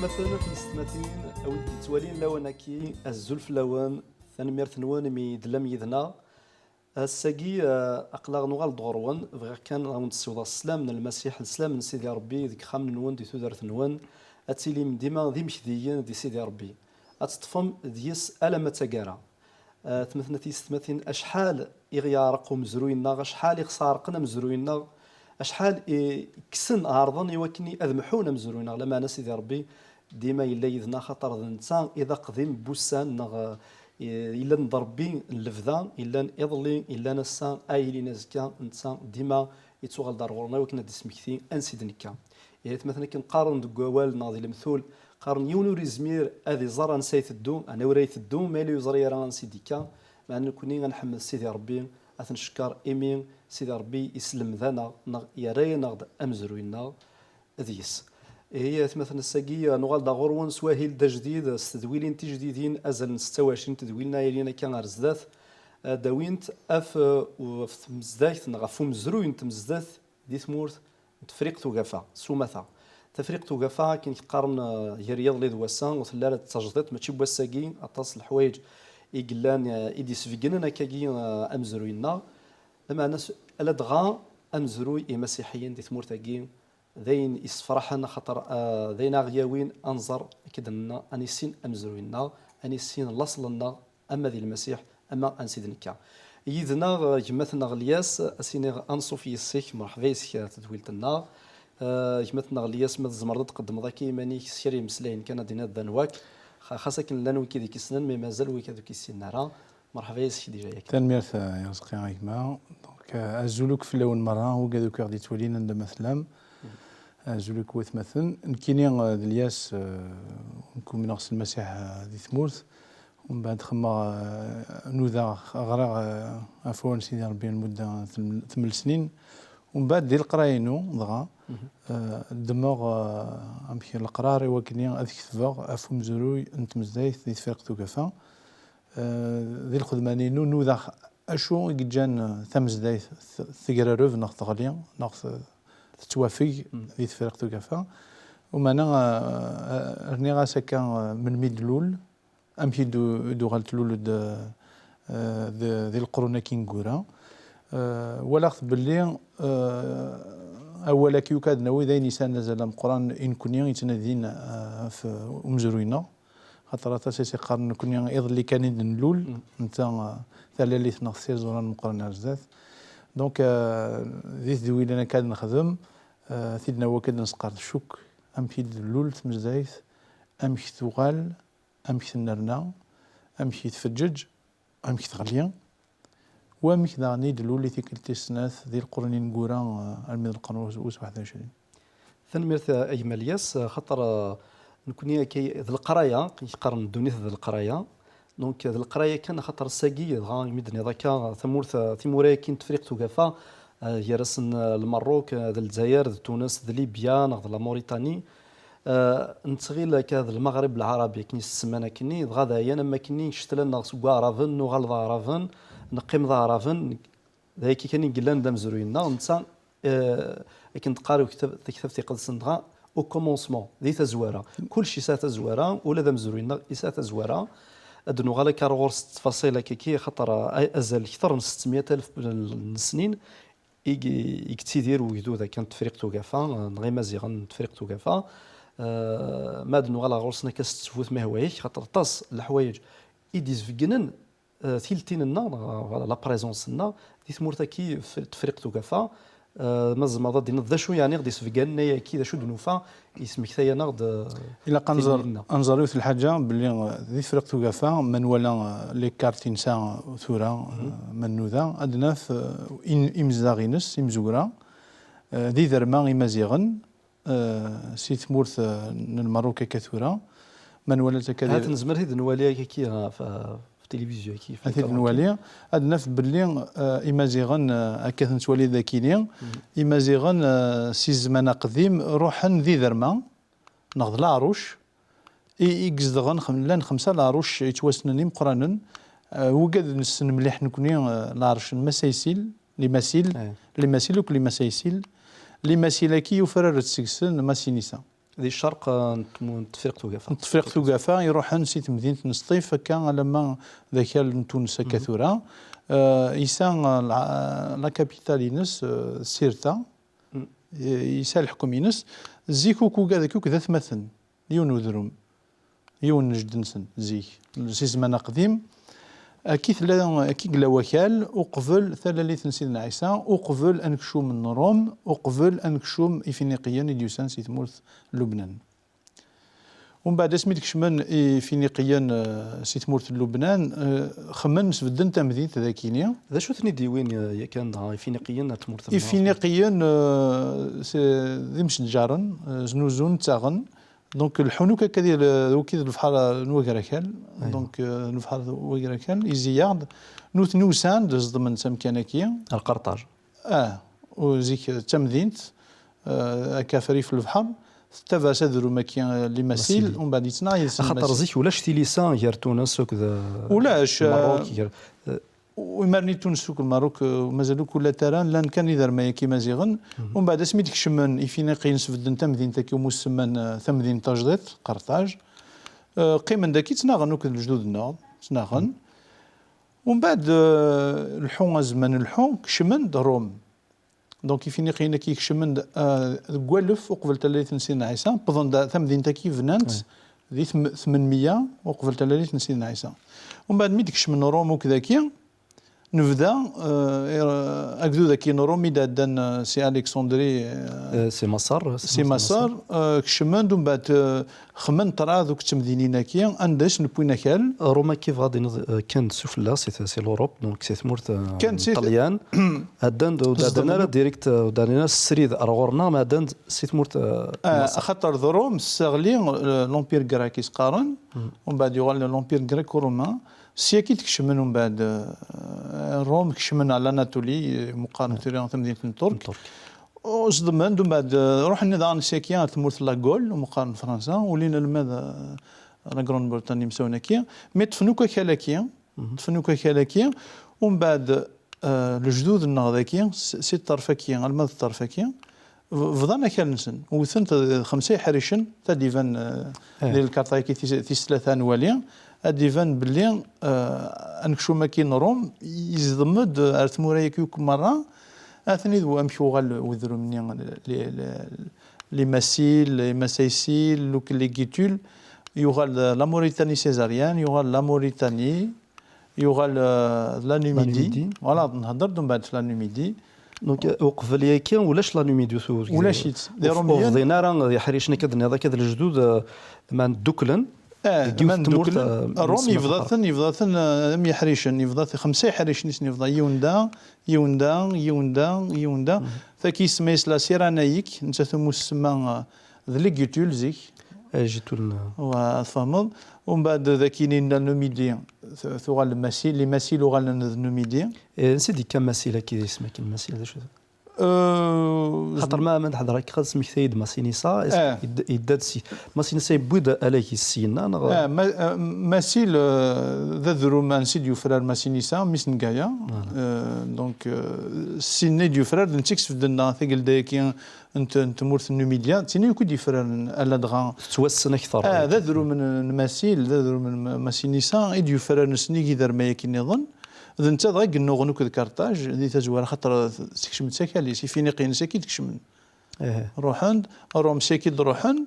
مثلا في السنتين او توالين لونكي الزلف لون ثنميرت نوان مي دلم يدنا الساقي اقلا نوغال دغروان بغا كان غاون تسوض السلام من المسيح السلام من سيدي ربي ديك خام نوان دي تودرت نوان اتيلي من ديما ذي مكذيين دي سيدي ربي اتطفم ديس الا تاكارا تمثنا تيستمثين اشحال يغيارق مزروينا اشحال يخسارقنا مزروينا اشحال كسن عرضا يوكني اذمحونا مزروينا لما انا سيدي ربي ديما الا يذنا خطر الانسان اذا قديم بوسان نغ الا نضربي اللفظه الا اضلي الا نسان ايلي نزكا انسان ديما يتوغل دارورنا وكنا ديسمكتي انسيدنكا يعني مثلا كنقارن دوال ناضي المثول قارن يونوري زمير هذه زرا نسيت الدوم انا وريت الدوم مالي يزري راه نسيديكا مع ان كوني غنحمد سيدي ربي اثنشكر ايمين سيدي ربي يسلم ذانا يا راي نغد امزروينا ذيس هي مثلا الساقية نغال دا غروان سواهيل دا جديد استدويلين تجديدين ازل 26 تدويلنا يلينا كان غرزداث داوينت اف مزداث نغفو مزروين تمزداث دي ثمورت تفريق توقفا سومثا تفريق توقفا كي تقارن هي رياض لي دواسان وثلاثه تجديد ماشي بواساكي اطاس الحوايج يقلان ايدي سفيقنا كاكي امزروينا لما ناس الا دغا امزروي مسيحيين دي ثمورتاكي ذين يسفرحنا خطر ذين غياوين انظر كدنا انيسين امزروينا انيسين لصلنا اما ذي المسيح اما انسيدنكا يذنا جمتنا غلياس اسيني انصو في السيك مرحبا يسك تدويلتنا جمتنا غلياس ما زمرض تقدم ذاكي ماني سيري مسلاين كان دينا دانواك خاصة كن لانو كي ديك السنان مي مازال وي كذوك السناره مرحبا يسك ديجا ياك تنميرت يا رزقي عيكما دونك ازولوك في الاول مره هو كذوك غادي تولينا عند مثلا زولك وثمثن نكيني دلياس نكون من أغسل المسيح دي ثمورث ومن بعد خما نوذا غرا عفوا سيدي ربي لمدة 8 سنين ومن بعد ديال القراينو ضغا الدماغ أمشي القرار وكني هذيك ثفاغ أفو مزروي أنت مزدايث دي تفرق توقفا ذي الخدمانينو نوذا أشو يجان ثمزدايث ثقراروف ناخذ غاليا ناخذ توافق ذي تفرق توقفا ومانا رني غاسا كان من ميدلول أمشي دو غالتلول ذي القرون كينغورا ولا أخذ باللي أولا كيوكاد نوي ذي نيسان نزل القرآن إن كنيا يتنادين في أمزروينا خاطر تاسيسي قارن كنيا إذ اللي كان نلول نتا ثلاث نغسير زوران مقرن عزاز دونك ذي ذوي أنا كاد نخدم ثيدنا وكاد نسقر الشوك أمشي دلول تمزايث أمشي ثوغال أمشي النرنا أمشي تفجج أمشي تغليا وأمشي داني دلول ثيك التسناث ذي القرنين قورا الميد القرن 21 ثنميرت أيمالياس خطر نكوني كي ذي القرايه كيقارن دونيث ذي القرايه دونك ذي القرايه كان خطر الساقي غا يمدني ذاك ثمورث ثيموراي كاين تفريق توقفا هي رسن المروك ذي الجزائر ذي تونس ذي ليبيا ذي لا موريتاني نتغيل كذا المغرب العربي كني السمانه كني غادا هي انا ما كني شتلا ناقص رافن وغال رافن نقيم رافن ذاك كان يقلان دام زروينا نتا كنت قاري كتاب تيقد صندغا او كومونسمون ذي تزواره كل شيء ساعه تزواره ولا دام زروينا ساعه تزواره ادنو غالا كارغورس تفاصيل كي خطر ازال اكثر من 600,000 السنين يكتيدير ويدو ذا كانت تفريق توقفا غير مازيغا تفريق توقفا ما دنو غالا غورسنا كاستفوت ما هوايك خاطر طاس الحوايج يديز فيكنن ثيلتين النار لا بريزونس النار دي ثمورتا كي تفريق توقفا مازال ما دينا ذا شو يعني غادي سفكان كي ذا شو دنوفا يسمك ثايا نغد الا قنزر انزريو في الحاجه باللي ذي فرق توقفا من ولا لي كارتين سا ثورا من نوذا ادنا امزاغينس امزورا ذي ذرما يمازيغن سي ثمورث المروك كثورا من ولا تكادر هات نزمر هيد نواليا كي في التلفزيون كيف هذه النواليه ادنا في باللي امازيغن اكثر نتولي ذاكينيا امازيغن سي زمان قديم روحا ذي ذرما ناخذ العروش يقصدغن لان 5 العروش يتواسنني مقرانا وقاد نسن مليح نكوني العرش المسايسيل لي ماسيل وكل مسايسيل لي ماسيلاكي وفرر تسكسن ماسينيسا ذي الشرق تفريق توقفة تفريق ثقافة يروح نسيت مدينة نسطيف كان لما ذاك تونس كثورة يسان لا كابيتال ينس سيرتا يسال الحكم ينس زيكو كوكا ذاك ذا ثمثن يون وذروم يون نجد نسن زيك سي زمان قديم أكيد لا وكال وقبل ثلاثة سيدنا عيسى وقبل أنكشوم من روم وقبل أنكشوم إفينيقيا ديوسان سي ثمورث لبنان ومن بعد اسمي تكشمن إفينيقيا سي ثمورث لبنان خمن سبدن تمدين تذاكينيا ذا شو ثني ديوين يا كان إفينيقيا تمورث إفينيقيا ذي مش نجارن زنوزون تاغن دونك الحنوكه كدير وكيد البحر نوغراكال دونك البحر نوغراكال يزياد نوت نوسان دز ضمن تمكانكيه القرطاج وزيك تمدينت كافري في البحر تبع سدرو مكيان لي مسيل ومن بعد يتنايل خاطر زيك ولاش تيليسان غير تونس وكذا ولاش المغرب ومرني تونس وك الماروك مازالو كل تران لان كان يدار ما كيما زيغن ومن بعد سميتك شمن إفينيقيا نسفدن تمدين تاكي ومسمن ثمدين تجديد قرطاج قيمن داكي تناغن وك الجدود النار تناغن ومن بعد الحون زمان الحون كشمن روم دونك إفينيقيا كي كشمن كوالف وقبل 30 سنه عيسى بظن ثمدين تاكي فنانت ذي 800 وقبل 30 سنه عيسى ومن بعد مي تكشمن روم وكذاكي نبدا اكدو ذاكي نرومي دان سي الكسندري سي مسار كشمان دون بعد خمن طرا ذوك تمدينينا كي عنداش نبوينا كال روما كيف غادي كان سفلا سي لوروب دونك سي ثمورت طليان هدان دانا ديريكت دانا السريد ارغورنا ما دان سي ثمورت خاطر ذروم استغلي لومبير غراكيس قارن ومن بعد يغال لومبير غريكو رومان سياكي تكشمن ومن بعد روم كشمن على اناتولي مقارنه مدينه الترك وصدمان ومن بعد روحنا دان سياكيا ثمورث لاغول ومقارنه فرنسا ولينا لماذا لا غران بريطانيا مسونا كيا مي تفنوكا كالاكيا ومن بعد الجدود النهضاكيا سي الطرفكيا الماذ الطرفكيا فضلنا كالنسن وثنت 5 حريشن تديفان ديال الكارتايكي تيس 3 نواليا اديفان بلي انكشو ماكين روم يزضمد ارثمورايا كيوك مره اثني ذو امشو غال وذرو مني لي مسيل لي مسايسيل لوك لي كيتول يغال لا موريتاني سيزاريان يغال لا موريتاني يغال لا نوميدي فوالا نهضر دون بعد في لا نوميدي دونك وقف ليا كان ولاش لا نوميدي ولاش دي روميان وفضينا راه يحريشنا كذا هذا كذا الجدود ما ندوكلن من دوكل روم يفضل مي حريشن يفضل 5 حريشن يفضل يوندا فكي سميس لا سيرانايك انت ثم سما ذليغيتول زيك جيتول وفهمض ومن بعد ذاكينين النوميدي ثوغال المسيل لي مسيل وغال النوميدي سيدي كم مسيله كي اسمك المسيل شو خاطر ما نحضر هكا خاص سيد ماسينيسا يداد سي ماسينيسا يبودا عليك السينا ماسيل ذا ذرومان سي ديو فرار ماسينيسا ميسنكايا دونك سيني ديو فرار نتيكس في دنا ثقل دايكي انت مورث النوميديا تيني يكون دي فرار الا دغا توسن اكثر ذا ذرو من ماسيل ذا ذرو من ماسينيسا ديو فرار نسني كي دار ما يكي نظن إذا أنت ضايق النوغنوك الكارتاج ذي تزوار خاطر تكشم تساكالي سي فينيقيا ساكي تكشمن روحن روم ساكي روحن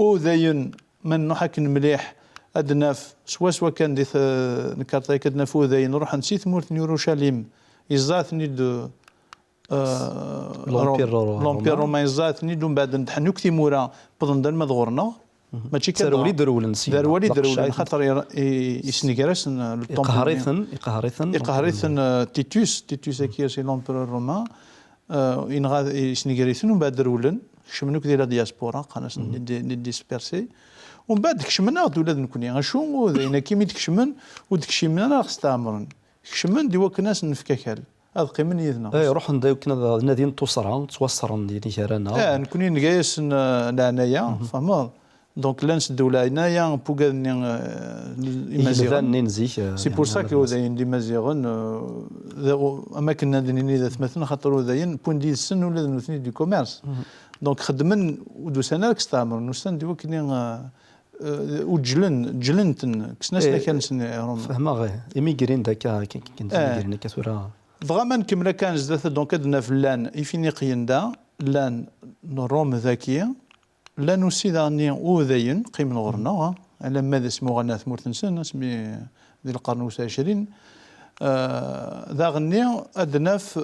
او ذاين من نحك مليح ادناف سوا كان دي الكارتاج كدنافو ذاين روح نسيت ثمورت يروشاليم يزاتني دو لومبير روما يزاتني دون بعد نحنوك تيمورا بظن دار مذغورنا ماشي كدارولي درول نسي دارولي خاطر يسنيكراس يقهريثن تيتوس كي سي لومبيرور رومان يسنيكراثن ومن بعد درولن كشمنوك ديال دياسبورا قناص ديسبيرسي ومن بعد كشمنا ولاد نكوني غشو ذاين كيمي تكشمن ودكشمنا خص تعمرن كشمن دي وكناس نفكاكال هذا قيمن يدنا روح ندايو كنا نادين توصرا توصرن ديالي جارانا نكوني نقايس لعنايا فهمت دونك لانس الدولة هنايا بوغاني إمازيغان نينزيك سي بور سا كو داين دي مازيغون اماكن نادنين ذات مثلا خاطر داين بوين دي السن ولا نوثني دي كوميرس دونك خدمن ودو سنه كستعمر نوستان دي وكني وجلنتن كسناس كان سن فهمها غير ايميغرين داكا كنت ايميغرين كثورة فغاما نكمل كان زدت دونك ادنا في اللان يفينيقيين دا لان روم ذكيه لا نسيداني وذين قيم الغرنا على ماذا اسمه غنى ثمورتنسن اسمي ذي القرن والعشرين ذا غني ادناف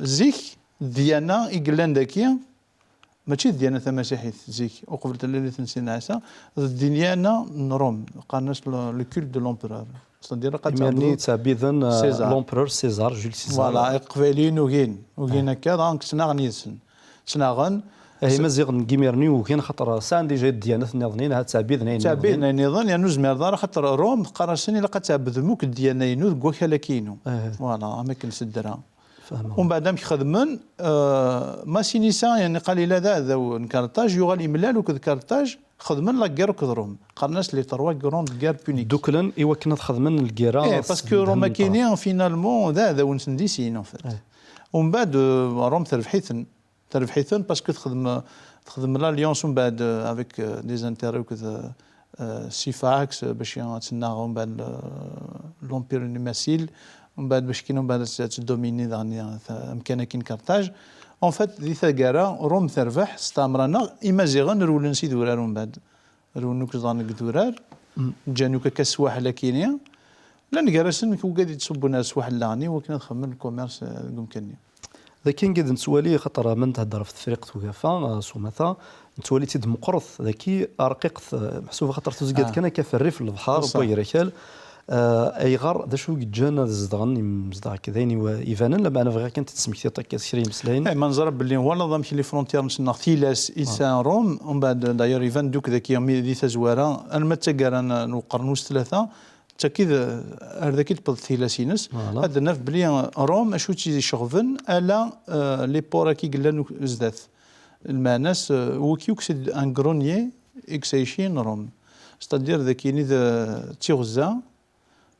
زيك ديانا إقلان داكيا ماشي ديانا مسيحية زيك وقبل اللي تنسينا عيسى ديانا نروم قالناش لو كول دو لومبرور ستادير قد يعني تعبيذا لومبرور سيزار جول سيزار فوالا قبالين وكين هكا دونك سنا غنيسن سنا غن هي مزيغ كيميرني وكاين خاطر سان ديجا الديانات النظنين هاد تعبيذ تعبيذ نظن يعني زمير دار خاطر روم قراسني لقد تعبذ موك الديانينو كواكا كينو فوالا اماكن سدرا ومن بعد مش خدمن ما سينيسا يعني قال لي لا ذا كارتاج يغال يملال وكذ كارتاج خدمن لا كير كذروم قالناش لي تروا كروند كير بونيك دوكلن ايوا كنا خدمن الكيرا باسكو روما كاينين فينالمون ذا ونسنديسين ان فيت ومن بعد روم تربحيثن باسكو تخدم لاليونس ومن بعد افيك دي زانتيري وكذا سيفاكس باش تسنى ومن بعد لومبير نيماسيل ومن بعد باش كاين ومن بعد تدوميني دانيا امكانك كاين كارتاج اون فات دي ثاكارا روم تربح استعمرنا ايمازيغان رول نسي دورار ومن بعد رول نوك زانك دورار جانوك كسواح لكينيا لان كارسن كو قاعد تصبوا ناس واحد لاني وكنا نخمم الكوميرس ممكن ذاكين قد نتوالي خاطر من تهضر في تفريق توقافا سومثا نتوالي تيد مقرث ذاكي رقيق محسوبه خاطر تزقات كان كفري في البحر بويركال اي غار ذا شو جانا زدغني مزدع كذايني وايفانا لما انا فغا كانت تسميتي طاك شري مسلاين اي منظر باللي هو نظام لي فرونتيير نسنا ثيلاس انسان روم ومن بعد داير ايفان دوك ذاك يومي دي تزواره انا ما تقرا نقرنوس ثلاثه تاكيد هذاك تبل ثيلاسينس هذا ناف بلي روم اشو تي شغفن الا لي بورا كي قلنا زدات الماناس وكيوك سي ان غرونيي اكسيشين روم ستادير ذاك ذا تيغزا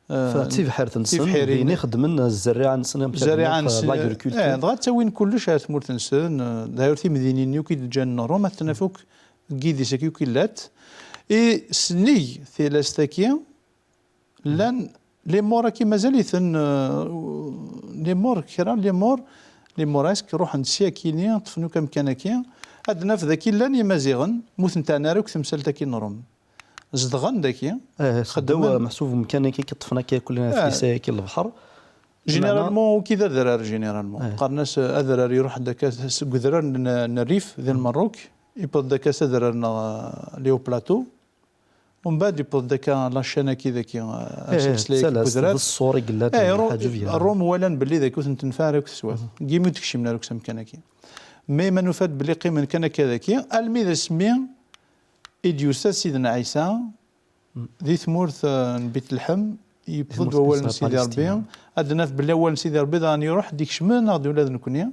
فتي بحير تنسن بيني خدمنا الزراعه نسن الزراعه نسن لاغريكولتور دغا تاوين كلش ثمور تنسن داير في مدينين يوكي جان روما تنافوك كيدي ساكيو كيلات اي سني ثلاثتاكيا لان لي مور كي مازال يثن لي مور كرا لي موراسك روح عند سياكينيا طفنو كامكانكيا هاد ناف ذاكي لان يمازيغن موث نتاع ناروك تمثال تاكي نروم زدغن داكيا خدوا محسوب مكانكي كطفنا كلنا في ساكي البحر جينيرالمون كذا درار جينيرالمون قالناش اذرار يروح داك قدرار الريف ذي المروك يبود داك سدرنا ليو بلاتو ومن بعد يبود داك لاشانا كذا كي قدرار الصوري قلات حاجه فيها الروم ولان باللي ذاك تنفارك تسوات كيمو تكشي من روك سمكانكي مي ما نفاد باللي قيمه كان كذاكي المي ذا سمي إديوسا سيدنا عيسى ذي ثمورث بيت اللحم يبفض أول سيدي ربي أدنا في بالأول سيدي ربي راني يروح ديك شمال غادي ولاد نكونيا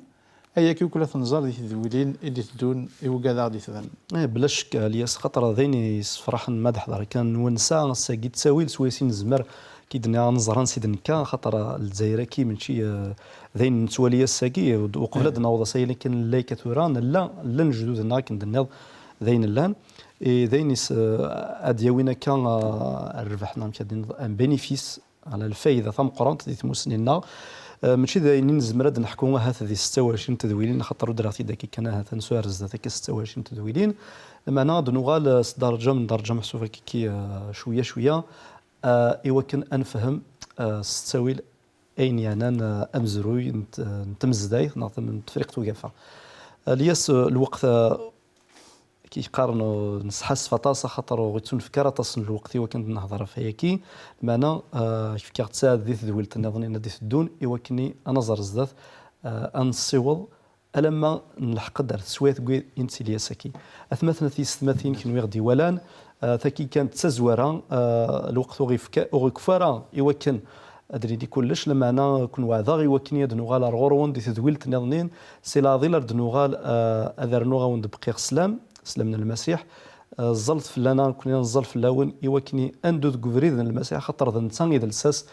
أيا كي وكلا تنزار ذي تذويلين اللي تدون يوقع غادي تذن بلا شك الياس خاطر ذيني صفراح مدح دار كان ونسا ساقي تساويل سويسين زمر كيدنا نزران سيدنا كان خاطر الجزائر كي من شي ذين نتوالي الساقي وقبل نوض سايلين كان لاي كثوران لا نجدودنا كندناض ذين اللان ذينيس ادياوينا كان ربحنا مكادين ان بينيفيس على الفائده ثم قرانت ديت مسنينا ماشي ذاين نزمرد نحكوا هذه 26 تدويلين خاطر دراتي داك كان هذا نسوار ذاك 26 تدويلين لما ناض نغال درجه من درجه محسوبه كي شويه ايوا كان انفهم ستاويل اين يعني امزروي نتمزداي نعطي من تفريق توقفه الياس الوقت كي يقارنوا نسحس فطاسه خاطر غيتون فكره تصل الوقت وكنت نهضر فيها كي معنا فكرت تساعد ذي ذولت نظني ندي الدون يوكني انا زرزدات انصيول لما نلحق دار سويت كوي انتي ساكي اثمثنا في ستماثين كنوي غدي ولان ثاكي كانت تزوره الوقت غيكفاره يوكن ادري دي كلش لما انا كون واعظا يوكني دنوغال غورون دي تذويلت نظنين سي لا ظيلر دنوغال اذر نوغا وند بقيق سلام سلمنا المسيح الزلط فلانا كنا نزل فلاون يوكني اندو ذو فريد المسيح خاطر ذا نتان إذا الساس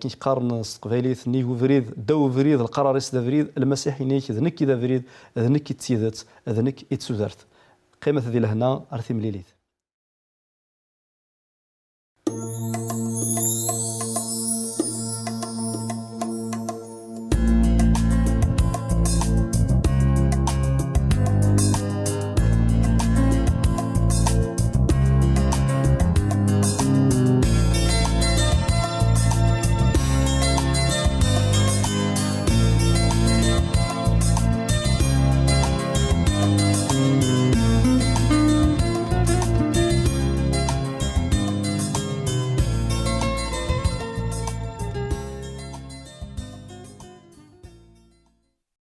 كي قارن استقبالي ثني فريد دو فريد القرار يسدا فريد المسيح ينيك ذنك إذا فريد ذنك تسيدت ذنك يتسودرت قيمة ذي لهنا أرثي مليليت